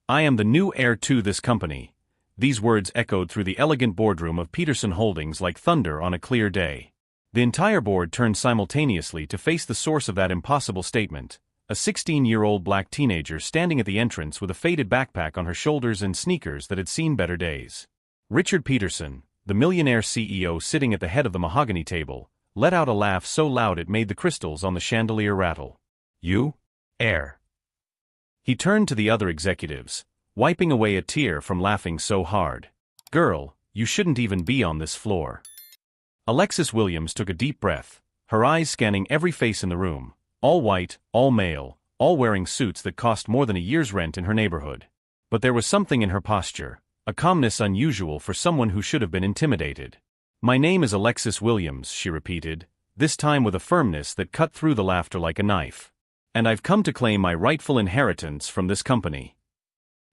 I am the new heir to this company. These words echoed through the elegant boardroom of Peterson Holdings like thunder on a clear day. The entire board turned simultaneously to face the source of that impossible statement, a 16-year-old black teenager standing at the entrance with a faded backpack on her shoulders and sneakers that had seen better days. Richard Peterson, the Millionaire CEO sitting at the head of the mahogany table, let out a laugh so loud it made the crystals on the chandelier rattle. You? Heir. He turned to the other executives, wiping away a tear from laughing so hard. Girl, you shouldn't even be on this floor. Alexis Williams took a deep breath, her eyes scanning every face in the room, all white, all male, all wearing suits that cost more than a year's rent in her neighborhood. But there was something in her posture, a calmness unusual for someone who should have been intimidated. My name is Alexis Williams, she repeated, this time with a firmness that cut through the laughter like a knife. And I've come to claim my rightful inheritance from this company.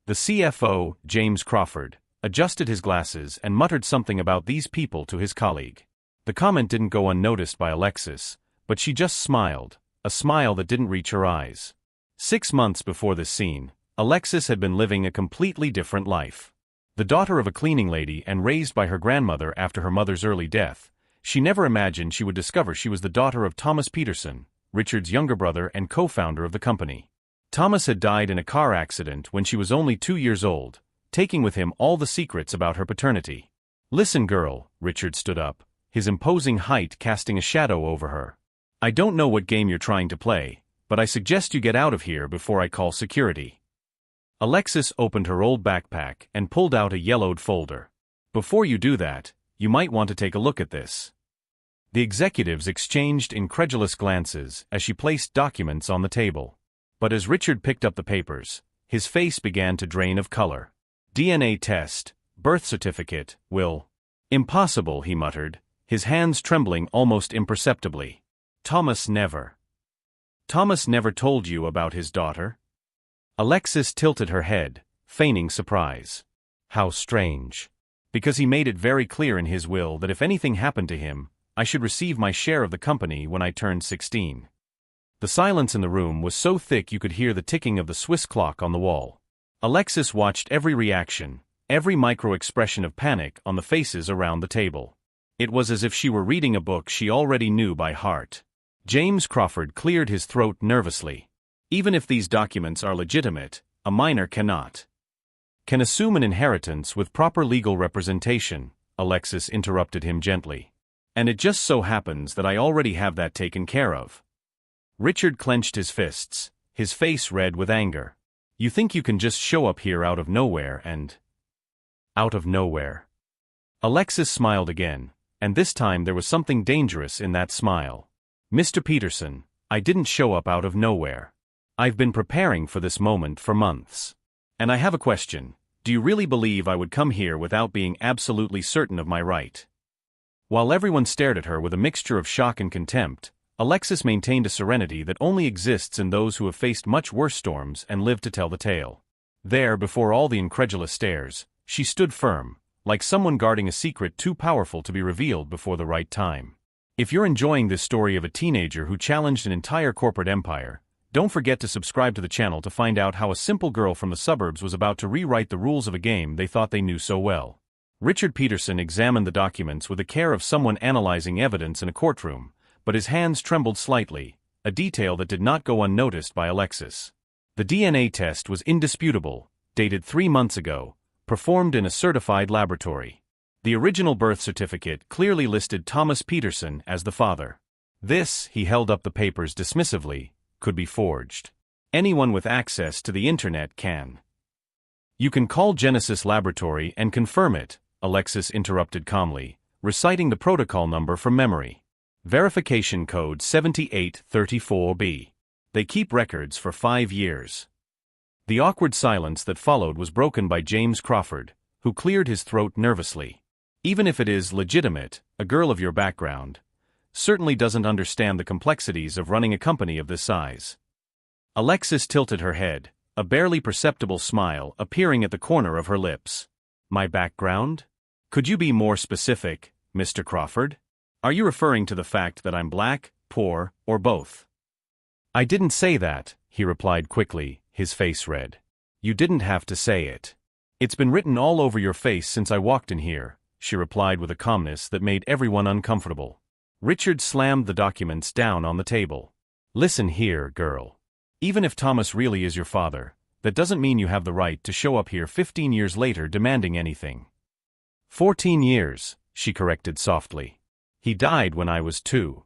The CFO, James Crawford, adjusted his glasses and muttered something about these people to his colleague. The comment didn't go unnoticed by Alexis, but she just smiled, a smile that didn't reach her eyes. 6 months before this scene, Alexis had been living a completely different life. The daughter of a cleaning lady and raised by her grandmother after her mother's early death, she never imagined she would discover she was the daughter of Thomas Peterson, Richard's younger brother and co-founder of the company. Thomas had died in a car accident when she was only 2 years old, taking with him all the secrets about her paternity. Listen, girl, Richard stood up, his imposing height casting a shadow over her. I don't know what game you're trying to play, but I suggest you get out of here before I call security. Alexis opened her old backpack and pulled out a yellowed folder. Before you do that, you might want to take a look at this. The executives exchanged incredulous glances as she placed documents on the table. But as Richard picked up the papers, his face began to drain of color. DNA test, birth certificate, will. Impossible, he muttered, his hands trembling almost imperceptibly. Thomas never told you about his daughter? Alexis tilted her head, feigning surprise. How strange. Because he made it very clear in his will that if anything happened to him, I should receive my share of the company when I turned 16. The silence in the room was so thick you could hear the ticking of the Swiss clock on the wall. Alexis watched every reaction, every micro-expression of panic on the faces around the table. It was as if she were reading a book she already knew by heart. James Crawford cleared his throat nervously. Even if these documents are legitimate, a minor cannot. Can assume an inheritance with proper legal representation, Alexis interrupted him gently. And it just so happens that I already have that taken care of. Richard clenched his fists, his face red with anger. You think you can just show up here out of nowhere and... Out of nowhere. Alexis smiled again, and this time there was something dangerous in that smile. Mr. Peterson, I didn't show up out of nowhere. I've been preparing for this moment for months. And I have a question. Do you really believe I would come here without being absolutely certain of my right? While everyone stared at her with a mixture of shock and contempt, Alexis maintained a serenity that only exists in those who have faced much worse storms and lived to tell the tale. There, before all the incredulous stares, she stood firm, like someone guarding a secret too powerful to be revealed before the right time. If you're enjoying this story of a teenager who challenged an entire corporate empire, don't forget to subscribe to the channel to find out how a simple girl from the suburbs was about to rewrite the rules of a game they thought they knew so well. Richard Peterson examined the documents with the care of someone analyzing evidence in a courtroom, but his hands trembled slightly, a detail that did not go unnoticed by Alexis. The DNA test was indisputable, dated 3 months ago, performed in a certified laboratory. The original birth certificate clearly listed Thomas Peterson as the father. This, he held up the papers dismissively, could be forged. Anyone with access to the internet can. You can call Genesis Laboratory and confirm it, Alexis interrupted calmly, reciting the protocol number from memory. Verification code 7834B. They keep records for 5 years. The awkward silence that followed was broken by James Crawford, who cleared his throat nervously. Even if it is legitimate, a girl of your background certainly doesn't understand the complexities of running a company of this size. Alexis tilted her head, a barely perceptible smile appearing at the corner of her lips. My background? Could you be more specific, Mr. Crawford? Are you referring to the fact that I'm black, poor, or both? I didn't say that, he replied quickly, his face red. You didn't have to say it. It's been written all over your face since I walked in here, she replied with a calmness that made everyone uncomfortable. Richard slammed the documents down on the table. Listen here, girl. Even if Thomas really is your father, that doesn't mean you have the right to show up here 15 years later demanding anything. 14 years, she corrected softly. He died when I was 2.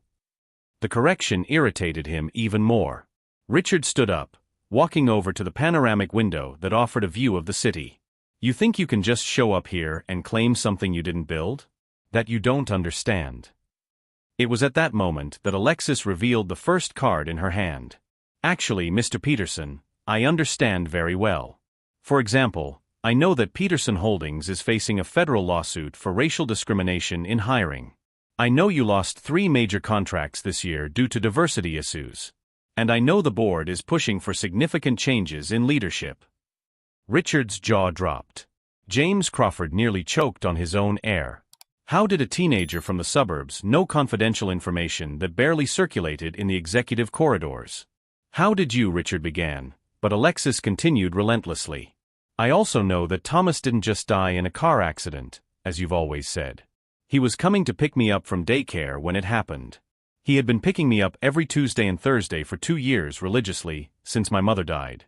The correction irritated him even more. Richard stood up, walking over to the panoramic window that offered a view of the city. You think you can just show up here and claim something you didn't build? That you don't understand. It was at that moment that Alexis revealed the first card in her hand. Actually, Mr. Peterson, I understand very well. For example, I know that Peterson Holdings is facing a federal lawsuit for racial discrimination in hiring. I know you lost 3 major contracts this year due to diversity issues. And I know the board is pushing for significant changes in leadership. Richard's jaw dropped. James Crawford nearly choked on his own air. How did a teenager from the suburbs know confidential information that barely circulated in the executive corridors? How did you? Richard began, but Alexis continued relentlessly. I also know that Thomas didn't just die in a car accident, as you've always said. He was coming to pick me up from daycare when it happened. He had been picking me up every Tuesday and Thursday for 2 years religiously, since my mother died.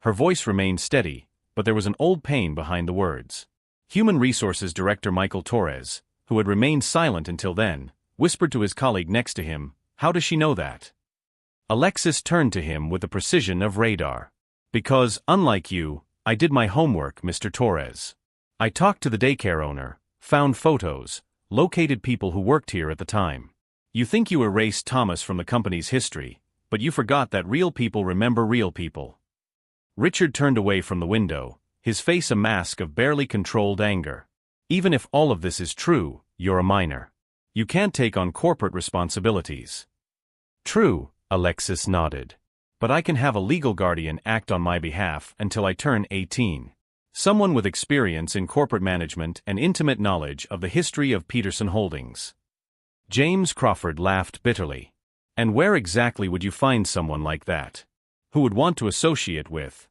Her voice remained steady, but there was an old pain behind the words. Human Resources Director Michael Torres, who had remained silent until then, whispered to his colleague next to him, "How does she know that?" Alexis turned to him with the precision of radar. Because, unlike you, I did my homework, Mr. Torres. I talked to the daycare owner, found photos, located people who worked here at the time. You think you erased Thomas from the company's history, but you forgot that real people remember real people. Richard turned away from the window, his face a mask of barely controlled anger. Even if all of this is true, you're a minor. You can't take on corporate responsibilities. True, Alexis nodded. But I can have a legal guardian act on my behalf until I turn 18. Someone with experience in corporate management and intimate knowledge of the history of Peterson Holdings. James Crawford laughed bitterly. And where exactly would you find someone like that? Who would want to associate with?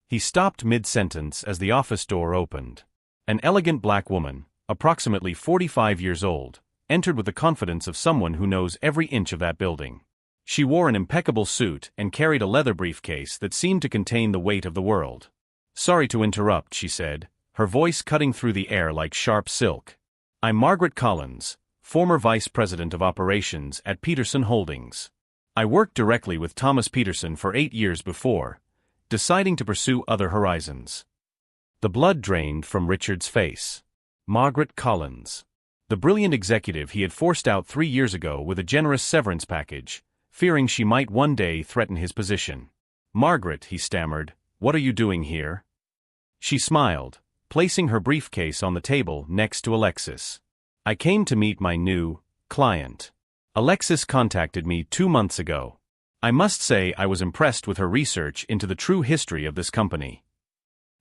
He stopped mid-sentence as the office door opened. An elegant black woman, approximately 45 years old, entered with the confidence of someone who knows every inch of that building. She wore an impeccable suit and carried a leather briefcase that seemed to contain the weight of the world. Sorry to interrupt, she said, her voice cutting through the air like sharp silk. I'm Margaret Collins, former Vice President of Operations at Peterson Holdings. I worked directly with Thomas Peterson for 8 years before, deciding to pursue other horizons. The blood drained from Richard's face. Margaret Collins. The brilliant executive he had forced out 3 years ago with a generous severance package, fearing she might one day threaten his position. Margaret, he stammered, what are you doing here? She smiled, placing her briefcase on the table next to Alexis. I came to meet my new client. Alexis contacted me 2 months ago. I must say I was impressed with her research into the true history of this company.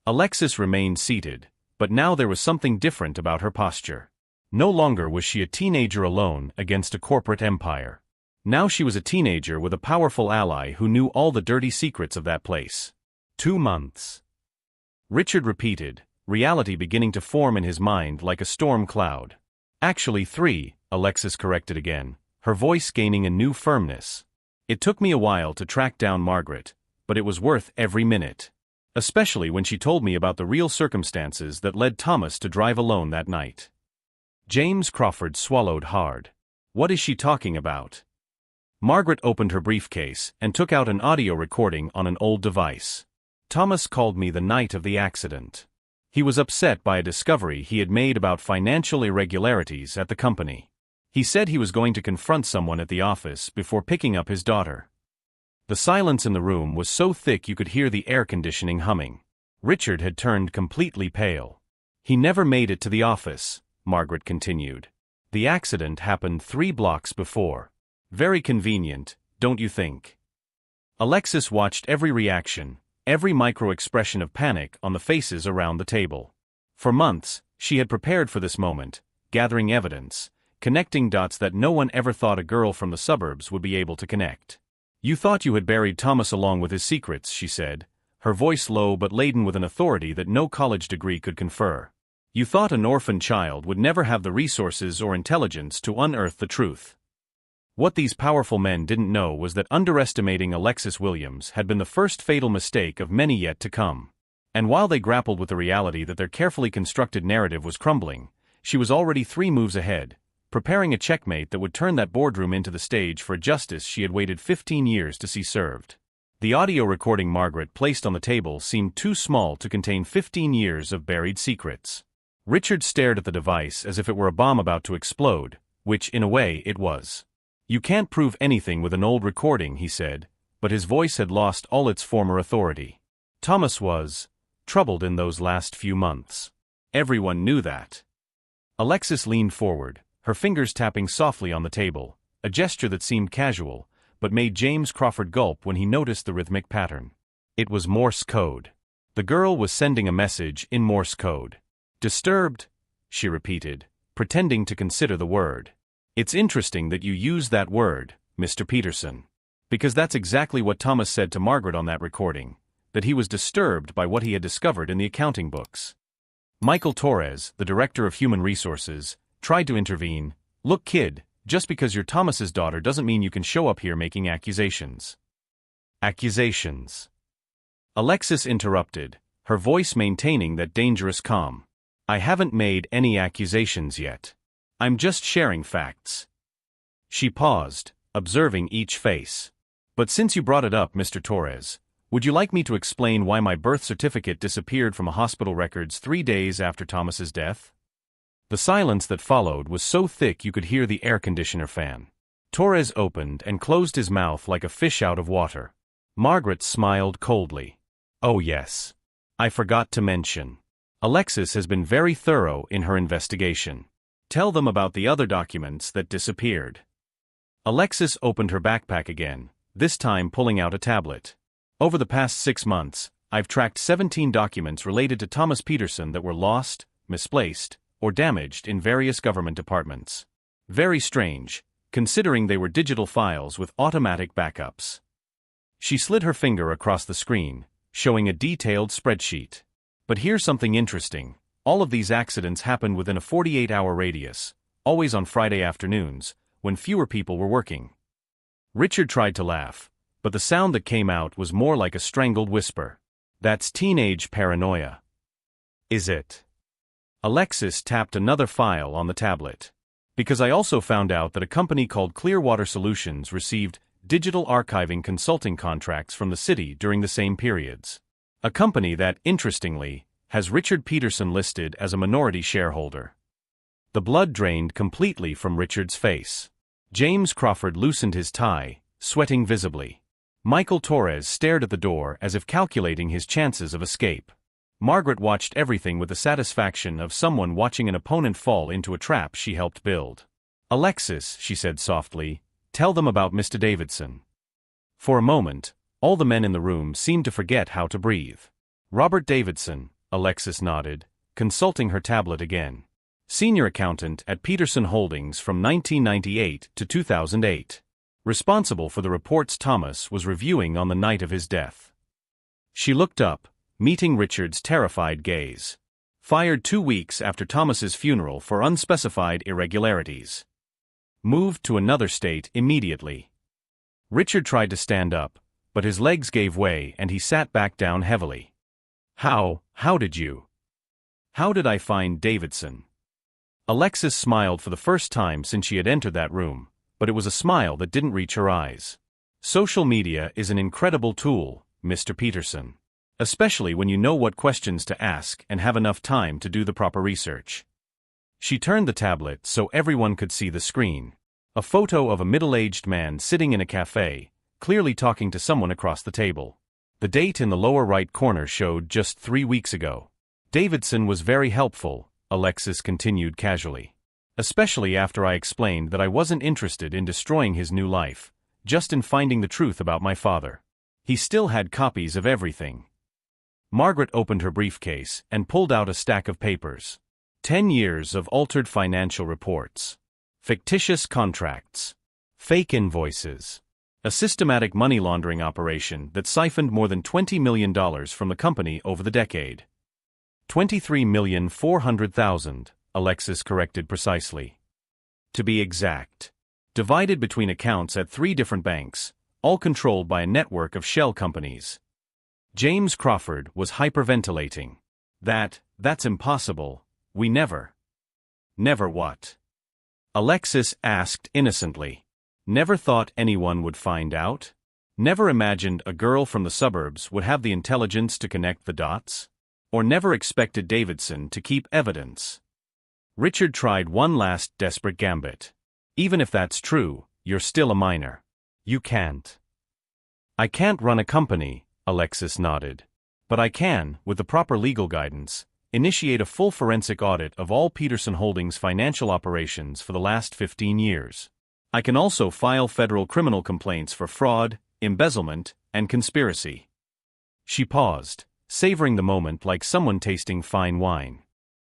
Alexis remained seated, but now there was something different about her posture. No longer was she a teenager alone against a corporate empire. Now she was a teenager with a powerful ally who knew all the dirty secrets of that place. 2 months. Richard repeated, reality beginning to form in his mind like a storm cloud. Actually 3, Alexis corrected again, her voice gaining a new firmness. It took me a while to track down Margaret, but it was worth every minute. Especially when she told me about the real circumstances that led Thomas to drive alone that night. James Crawford swallowed hard. What is she talking about? Margaret opened her briefcase and took out an audio recording on an old device. Thomas called me the night of the accident. He was upset by a discovery he had made about financial irregularities at the company. He said he was going to confront someone at the office before picking up his daughter. The silence in the room was so thick you could hear the air conditioning humming. Richard had turned completely pale. He never made it to the office, Margaret continued. The accident happened 3 blocks before. Very convenient, don't you think? Alexis watched every reaction, every micro-expression of panic on the faces around the table. For months, she had prepared for this moment, gathering evidence, connecting dots that no one ever thought a girl from the suburbs would be able to connect. You thought you had buried Thomas along with his secrets, she said, her voice low but laden with an authority that no college degree could confer. "You thought an orphan child would never have the resources or intelligence to unearth the truth." What these powerful men didn't know was that underestimating Alexis Williams had been the first fatal mistake of many yet to come. And while they grappled with the reality that their carefully constructed narrative was crumbling, she was already 3 moves ahead, preparing a checkmate that would turn that boardroom into the stage for a justice she had waited 15 years to see served. The audio recording Margaret placed on the table seemed too small to contain 15 years of buried secrets. Richard stared at the device as if it were a bomb about to explode, which, in a way, it was. "You can't prove anything with an old recording," he said, but his voice had lost all its former authority. Thomas was troubled in those last few months. Everyone knew that. Alexis leaned forward, her fingers tapping softly on the table, a gesture that seemed casual, but made James Crawford gulp when he noticed the rhythmic pattern. It was Morse code. The girl was sending a message in Morse code. "Disturbed," she repeated, pretending to consider the word. "It's interesting that you use that word, Mr. Peterson. Because that's exactly what Thomas said to Margaret on that recording, that he was disturbed by what he had discovered in the accounting books." Michael Torres, the director of human resources, tried to intervene. "Look, kid, just because you're Thomas's daughter doesn't mean you can show up here making accusations." "Accusations?" Alexis interrupted, her voice maintaining that dangerous calm. "I haven't made any accusations yet. I'm just sharing facts." She paused, observing each face. "But since you brought it up, Mr. Torres, would you like me to explain why my birth certificate disappeared from hospital records 3 days after Thomas's death?" The silence that followed was so thick you could hear the air conditioner fan. Torres opened and closed his mouth like a fish out of water. Margaret smiled coldly. "Oh yes. I forgot to mention. Alexis has been very thorough in her investigation. Tell them about the other documents that disappeared." Alexis opened her backpack again, this time pulling out a tablet. "Over the past 6 months, I've tracked 17 documents related to Thomas Peterson that were lost, misplaced, or damaged in various government departments. Very strange, considering they were digital files with automatic backups." She slid her finger across the screen, showing a detailed spreadsheet. "But here's something interesting. All of these accidents happened within a 48-hour radius, always on Friday afternoons, when fewer people were working." Richard tried to laugh, but the sound that came out was more like a strangled whisper. "That's teenage paranoia." "Is it?" Alexis tapped another file on the tablet. "Because I also found out that a company called Clearwater Solutions received digital archiving consulting contracts from the city during the same periods. A company that, interestingly, has Richard Peterson listed as a minority shareholder." The blood drained completely from Richard's face. James Crawford loosened his tie, sweating visibly. Michael Torres stared at the door as if calculating his chances of escape. Margaret watched everything with the satisfaction of someone watching an opponent fall into a trap she helped build. "Alexis," she said softly, "tell them about Mr. Davidson." For a moment, all the men in the room seemed to forget how to breathe. "Robert Davidson," Alexis nodded, consulting her tablet again. "Senior accountant at Peterson Holdings from 1998 to 2008. Responsible for the reports Thomas was reviewing on the night of his death." She looked up, meeting Richard's terrified gaze. "Fired 2 weeks after Thomas's funeral for unspecified irregularities. Moved to another state immediately." Richard tried to stand up, but his legs gave way and he sat back down heavily. How did you? How did I find Davidson?" Alexis smiled for the first time since she had entered that room, but it was a smile that didn't reach her eyes. "Social media is an incredible tool, Mr. Peterson. Especially when you know what questions to ask and have enough time to do the proper research." She turned the tablet so everyone could see the screen. A photo of a middle-aged man sitting in a cafe, clearly talking to someone across the table. The date in the lower right corner showed just 3 weeks ago. "Davidson was very helpful," Alexis continued casually. "Especially after I explained that I wasn't interested in destroying his new life, just in finding the truth about my father. He still had copies of everything." Margaret opened her briefcase and pulled out a stack of papers. 10 years of altered financial reports. Fictitious contracts. Fake invoices. A systematic money laundering operation that siphoned more than $20 million from the company over the decade. 23,400,000, Alexis corrected precisely. To be exact. Divided between accounts at 3 different banks, all controlled by a network of shell companies. James Crawford was hyperventilating. That's impossible. We never. Never what? Alexis asked innocently. Never thought anyone would find out? Never imagined a girl from the suburbs would have the intelligence to connect the dots? Or never expected Davidson to keep evidence? Richard tried one last desperate gambit. Even if that's true, you're still a minor. You can't. I can't run a company, Alexis nodded. But I can, with the proper legal guidance, initiate a full forensic audit of all Peterson Holdings' financial operations for the last 15 years. I can also file federal criminal complaints for fraud, embezzlement, and conspiracy. She paused, savoring the moment like someone tasting fine wine.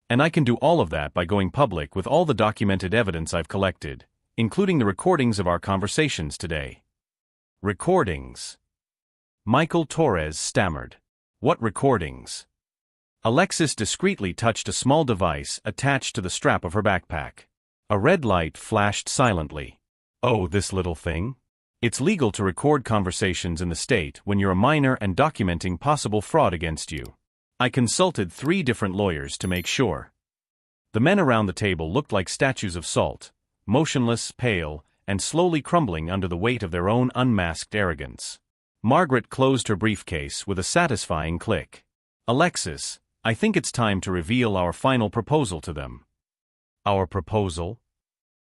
And I can do all of that by going public with all the documented evidence I've collected, including the recordings of our conversations today. Recordings? Michael Torres stammered. What recordings? Alexis discreetly touched a small device attached to the strap of her backpack. A red light flashed silently. Oh, this little thing? It's legal to record conversations in the state when you're a minor and documenting possible fraud against you. I consulted 3 different lawyers to make sure. The men around the table looked like statues of salt, motionless, pale, and slowly crumbling under the weight of their own unmasked arrogance. Margaret closed her briefcase with a satisfying click. Alexis, I think it's time to reveal our final proposal to them. Our proposal?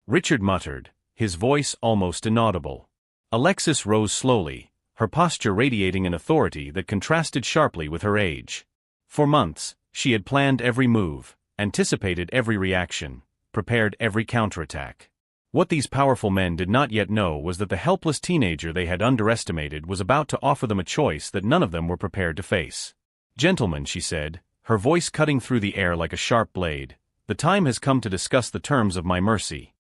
Richard muttered, his voice almost inaudible. Alexis rose slowly, her posture radiating an authority that contrasted sharply with her age. For months, she had planned every move, anticipated every reaction, prepared every counterattack. What these powerful men did not yet know was that the helpless teenager they had underestimated was about to offer them a choice that none of them were prepared to face. Gentlemen, she said, her voice cutting through the air like a sharp blade, the time has come to discuss the terms of my mercy.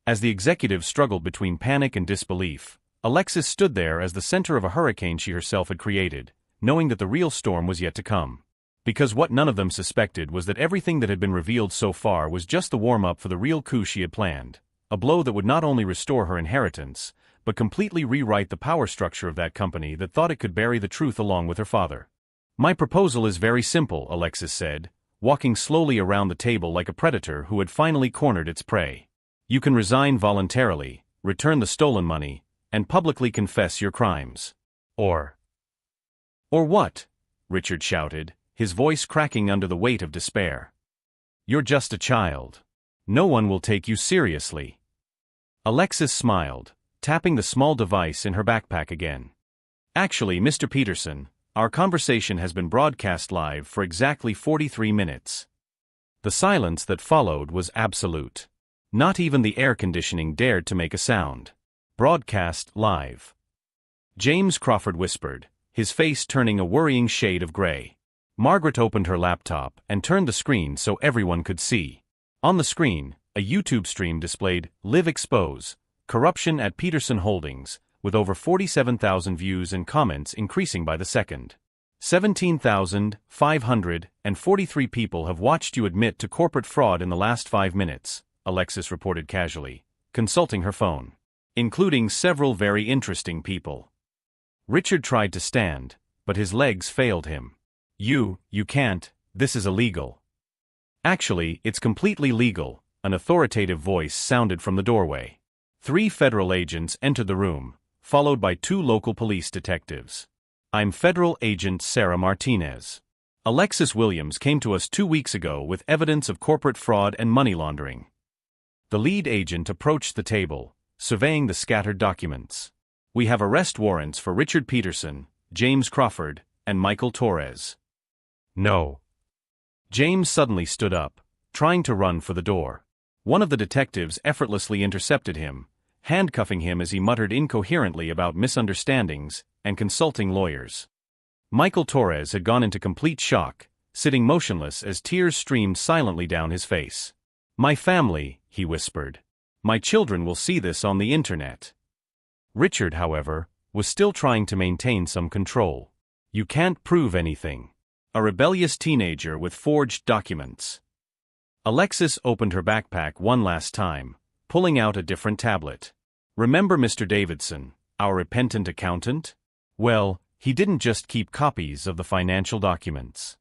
As the executive struggled between panic and disbelief, Alexis stood there as the center of a hurricane she herself had created, knowing that the real storm was yet to come. Because what none of them suspected was that everything that had been revealed so far was just the warm-up for the real coup she had planned, a blow that would not only restore her inheritance, but completely rewrite the power structure of that company that thought it could bury the truth along with her father. My proposal is very simple, Alexis said, walking slowly around the table like a predator who had finally cornered its prey. You can resign voluntarily, return the stolen money, and publicly confess your crimes. Or what? Richard shouted, his voice cracking under the weight of despair. You're just a child. No one will take you seriously. Alexis smiled, tapping the small device in her backpack again. Actually, Mr. Peterson, our conversation has been broadcast live for exactly 43 minutes. The silence that followed was absolute. Not even the air conditioning dared to make a sound. Broadcast live. James Crawford whispered, his face turning a worrying shade of gray. Margaret opened her laptop and turned the screen so everyone could see. On the screen, a YouTube stream displayed Live Expose, Corruption at Peterson Holdings, with over 47,000 views and comments increasing by the second. 17,543 people have watched you admit to corporate fraud in the last 5 minutes, Alexis reported casually, consulting her phone. Including several very interesting people. Richard tried to stand, but his legs failed him. You can't, this is illegal. Actually, it's completely legal, an authoritative voice sounded from the doorway. 3 federal agents entered the room, followed by 2 local police detectives. I'm Federal Agent Sarah Martinez. Alexis Williams came to us 2 weeks ago with evidence of corporate fraud and money laundering. The lead agent approached the table, surveying the scattered documents. We have arrest warrants for Richard Peterson, James Crawford, and Michael Torres. No. James suddenly stood up, trying to run for the door. One of the detectives effortlessly intercepted him, handcuffing him as he muttered incoherently about misunderstandings and consulting lawyers. Michael Torres had gone into complete shock, sitting motionless as tears streamed silently down his face. My family, he whispered. My children will see this on the internet. Richard, however, was still trying to maintain some control. You can't prove anything. A rebellious teenager with forged documents. Alexis opened her backpack one last time, pulling out a different tablet. Remember Mr. Davidson, our repentant accountant? Well, he didn't just keep copies of the financial documents.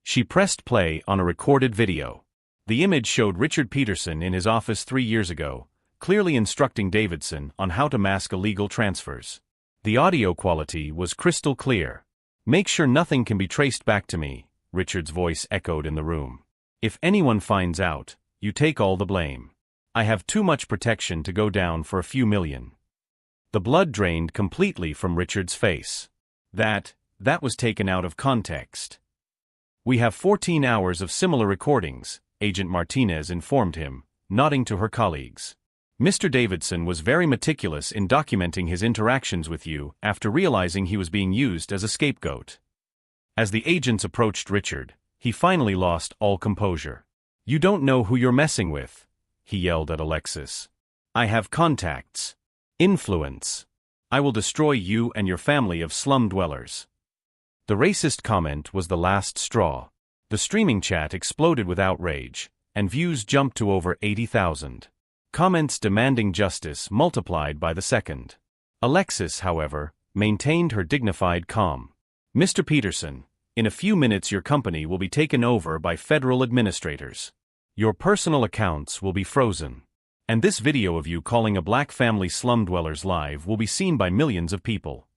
She pressed play on a recorded video. The image showed Richard Peterson in his office 3 years ago, clearly instructing Davidson on how to mask illegal transfers. The audio quality was crystal clear. "Make sure nothing can be traced back to me," Richard's voice echoed in the room. "If anyone finds out, you take all the blame. I have too much protection to go down for a few million." The blood drained completely from Richard's face. That was taken out of context. "We have 14 hours of similar recordings," Agent Martinez informed him, nodding to her colleagues. "Mr. Davidson was very meticulous in documenting his interactions with you after realizing he was being used as a scapegoat." As the agents approached Richard, he finally lost all composure. "You don't know who you're messing with," he yelled at Alexis. "I have contacts. Influence. I will destroy you and your family of slum dwellers." The racist comment was the last straw. The streaming chat exploded with outrage, and views jumped to over 80,000. Comments demanding justice multiplied by the second. Alexis, however, maintained her dignified calm. "Mr. Peterson, in a few minutes your company will be taken over by federal administrators. Your personal accounts will be frozen. And this video of you calling a black family slum dwellers live will be seen by millions of people."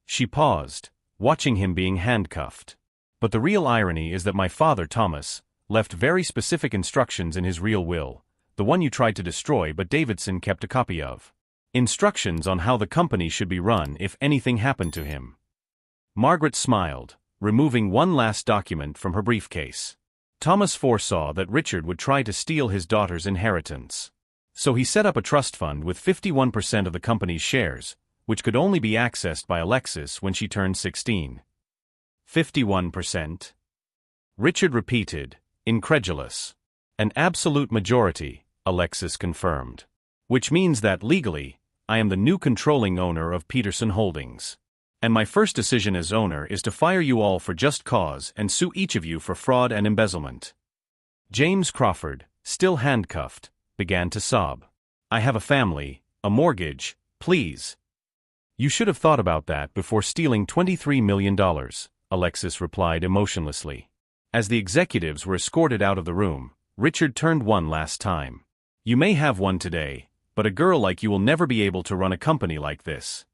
She paused, watching him being handcuffed. "But the real irony is that my father, Thomas, left very specific instructions in his real will, the one you tried to destroy but Davidson kept a copy of. Instructions on how the company should be run if anything happened to him." Margaret smiled, removing one last document from her briefcase. Thomas foresaw that Richard would try to steal his daughter's inheritance. So he set up a trust fund with 51% of the company's shares, which could only be accessed by Alexis when she turned 16. 51%? Richard repeated, incredulous. "An absolute majority," Alexis confirmed. "Which means that, legally, I am the new controlling owner of Peterson Holdings. And my first decision as owner is to fire you all for just cause and sue each of you for fraud and embezzlement." James Crawford, still handcuffed, began to sob. "I have a family, a mortgage, please." "You should have thought about that before stealing $23 million, Alexis replied emotionlessly. As the executives were escorted out of the room, Richard turned one last time. "You may have one today, but a girl like you will never be able to run a company like this."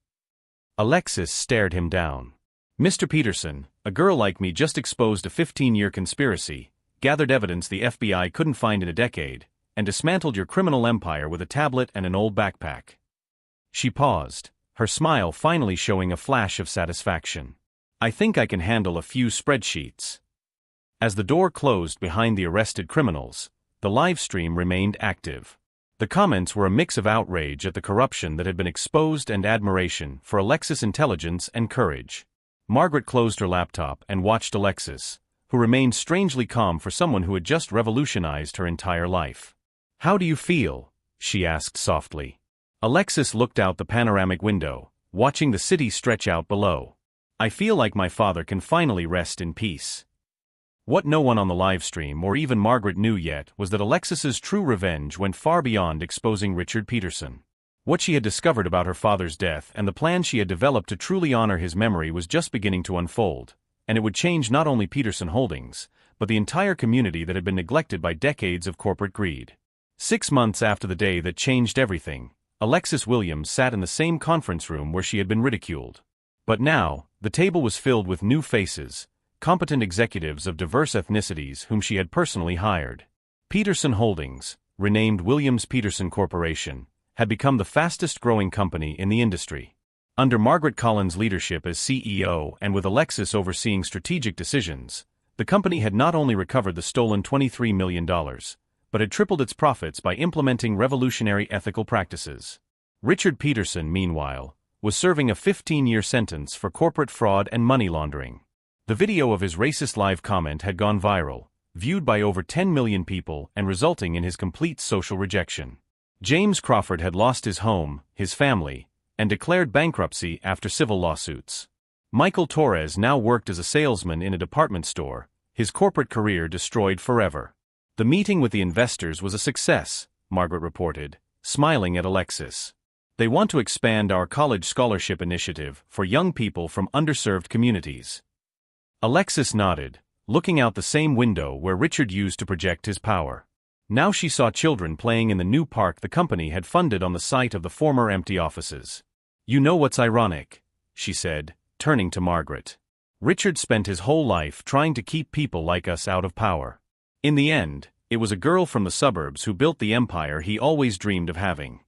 Alexis stared him down. "Mr. Peterson, a girl like me just exposed a 15-year conspiracy, gathered evidence the FBI couldn't find in a decade, and dismantled your criminal empire with a tablet and an old backpack." She paused, her smile finally showing a flash of satisfaction. "I think I can handle a few spreadsheets." As the door closed behind the arrested criminals, the live stream remained active. The comments were a mix of outrage at the corruption that had been exposed and admiration for Alexis' intelligence and courage. Margaret closed her laptop and watched Alexis, who remained strangely calm for someone who had just revolutionized her entire life. "How do you feel?" she asked softly. Alexis looked out the panoramic window, watching the city stretch out below. "I feel like my father can finally rest in peace." What no one on the livestream or even Margaret knew yet was that Alexis's true revenge went far beyond exposing Richard Peterson. What she had discovered about her father's death and the plan she had developed to truly honor his memory was just beginning to unfold, and it would change not only Peterson Holdings, but the entire community that had been neglected by decades of corporate greed. 6 months after the day that changed everything, Alexis Williams sat in the same conference room where she had been ridiculed. But now, the table was filled with new faces, competent executives of diverse ethnicities whom she had personally hired. Peterson Holdings, renamed Williams Peterson Corporation, had become the fastest-growing company in the industry. Under Margaret Collins' leadership as CEO and with Alexis overseeing strategic decisions, the company had not only recovered the stolen $23 million, but had tripled its profits by implementing revolutionary ethical practices. Richard Peterson, meanwhile, was serving a 15-year sentence for corporate fraud and money laundering. The video of his racist live comment had gone viral, viewed by over 10 million people and resulting in his complete social rejection. James Crawford had lost his home, his family, and declared bankruptcy after civil lawsuits. Michael Torres now worked as a salesman in a department store, his corporate career destroyed forever. The meeting with the investors was a success, Margaret reported, smiling at Alexis. They want to expand our college scholarship initiative for young people from underserved communities. Alexis nodded, looking out the same window where Richard used to project his power. Now she saw children playing in the new park the company had funded on the site of the former empty offices. You know what's ironic? She said, turning to Margaret. Richard spent his whole life trying to keep people like us out of power. In the end, it was a girl from the suburbs who built the empire he always dreamed of having.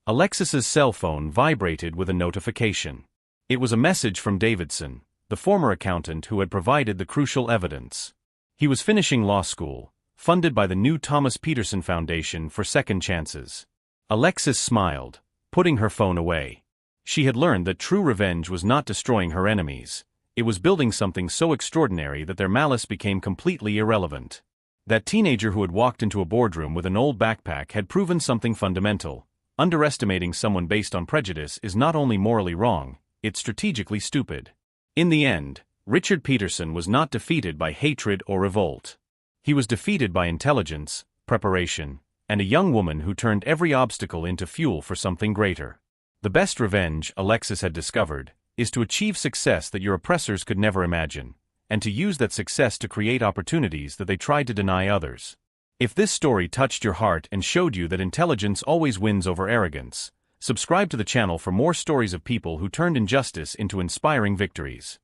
Alexis's cell phone vibrated with a notification. It was a message from Davidson, the former accountant who had provided the crucial evidence. He was finishing law school, funded by the new Thomas Peterson Foundation for Second Chances. Alexis smiled, putting her phone away. She had learned that true revenge was not destroying her enemies. It was building something so extraordinary that their malice became completely irrelevant. That teenager who had walked into a boardroom with an old backpack had proven something fundamental. Underestimating someone based on prejudice is not only morally wrong, it's strategically stupid. In the end, Richard Peterson was not defeated by hatred or revolt. He was defeated by intelligence, preparation, and a young woman who turned every obstacle into fuel for something greater. The best revenge, Alexis had discovered, is to achieve success that your oppressors could never imagine, and to use that success to create opportunities that they tried to deny others. If this story touched your heart and showed you that intelligence always wins over arrogance, subscribe to the channel for more stories of people who turned injustice into inspiring victories.